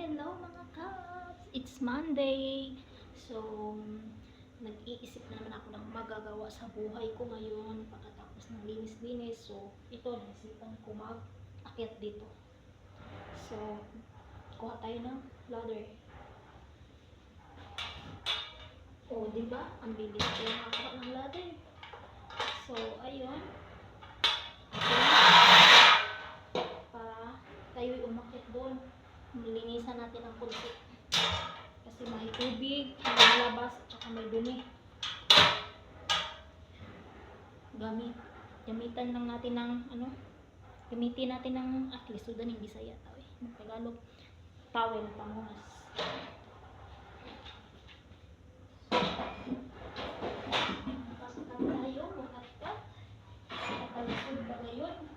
Hello mga kaps! It's Monday! So, nag-iisip na naman ako ng magagawa sa buhay ko ngayon pagkatapos ng linis-linis. So, ito, naisipan ko mag-akyat dito. So, kuha tayo ng ladder. O, diba? Ang bilis ko makakuha ng ladder. So, ayun. Para tayo'y umakyat doon. Nilinisan natin ang kunti. Kasi may tubig, may labas, at saka may dumi. Gamitan lang natin ng gamitin natin ng at least so daning Bisaya tao eh. Tagalog towel pangunas. Pasok tayo, magkat. Nakalusod ba ngayon?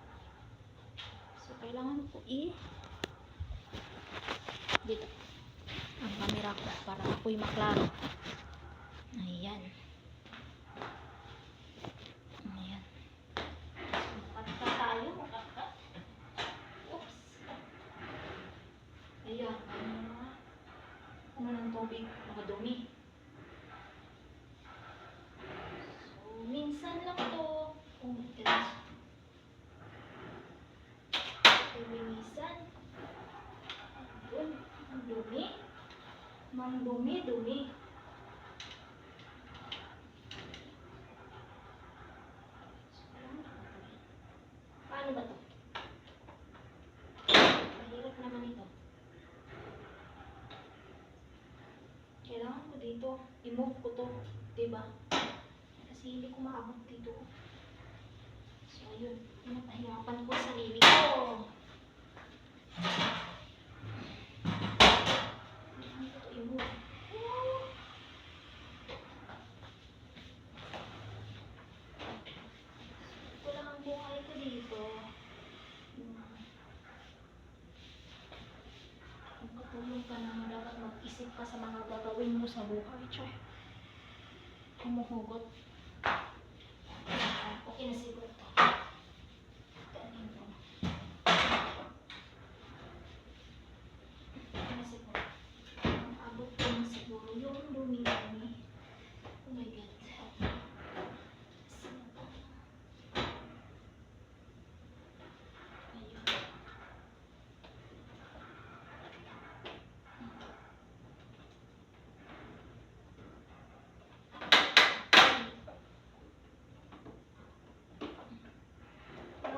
So kailangan ko dito ang camera ko para ako'y maklaro. Ayan. Ayan. Magkat tayo, magkat. Oops. Ayan. Ano ng tubig? Nakadumi. So, minsan lang to. Oh my gosh. Linisan. Doon. Ang dumi. Mang dumi-dumi. Paano ba to? Mahirap naman ito. Kailangan ko dito. I-move ko to. Diba? Kasi hindi ko maabot dito. So, ayun. Pinapahirapan ko sa sarili ko. Kailangan ko to i-move. Ito lang ang buhay ko dito. Magpatulong ka naman, dapat mag-isip ka sa mga gagawin mo sa buhay. Choy. Humuhugot. Okay na siguro ito. Kanin ko. Okay na siguro. Ang abot ko na siguro yung dumi-dumi. Oh my God.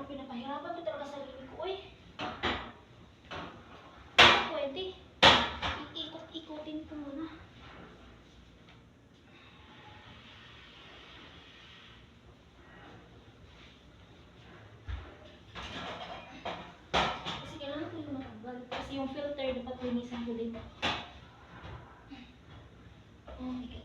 Pinapahirapan ko talaga sa sarili ko eh. Pwede. Iikot-ikotin ko muna. Kasi kailangan ko yung matanggal. Kasi yung filter dapat linisan ko din. Oh my God.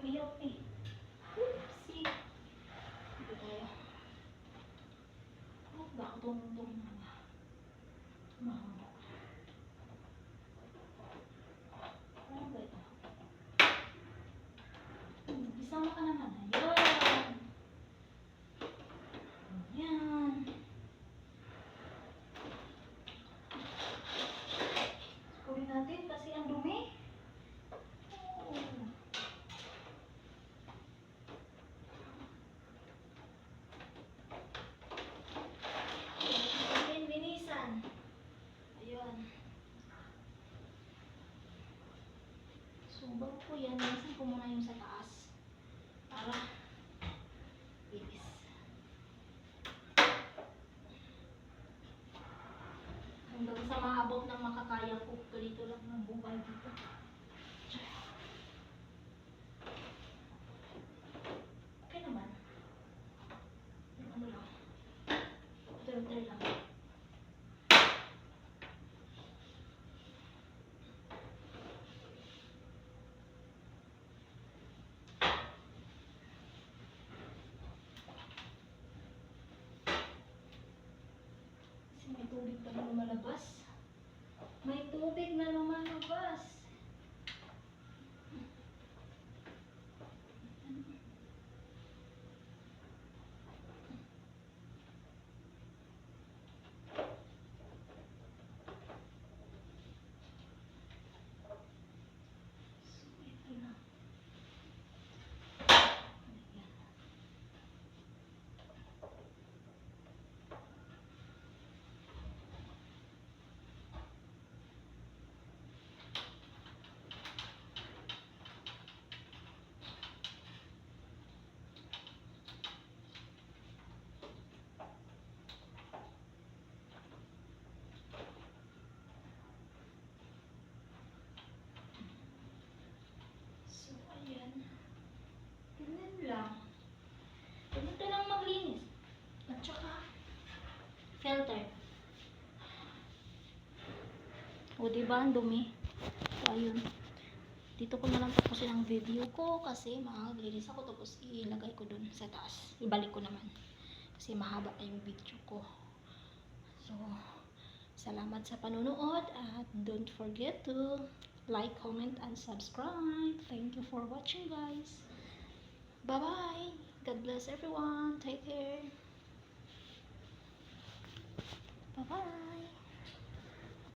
Help me. Oopsie. Dito tayo. Baka tumutong na. Mahaba. Ano ba ito? Isama ka naman. Ayan. Ayan. Kunin natin kasi ang dumi. So, bago ko yan, nasan ko muna yung sa taas. Para tubig pa na lumalabas. May tubig na lumalabas. So, ito na. Ayan. So, ayan. Ganun lang. Ganito lang maglinis. At saka, filter. O, diba? Ang dumi. So, ayun. Dito ko na lang tapusin ang video ko kasi maglinis ako tapos ilagay ko dun sa taas. Ibalik ko naman. Kasi mahaba na yung video ko. So, salamat sa panunood at don't forget to like, comment, and subscribe. Thank you for watching, guys. Bye-bye. God bless everyone. Take care. Bye-bye.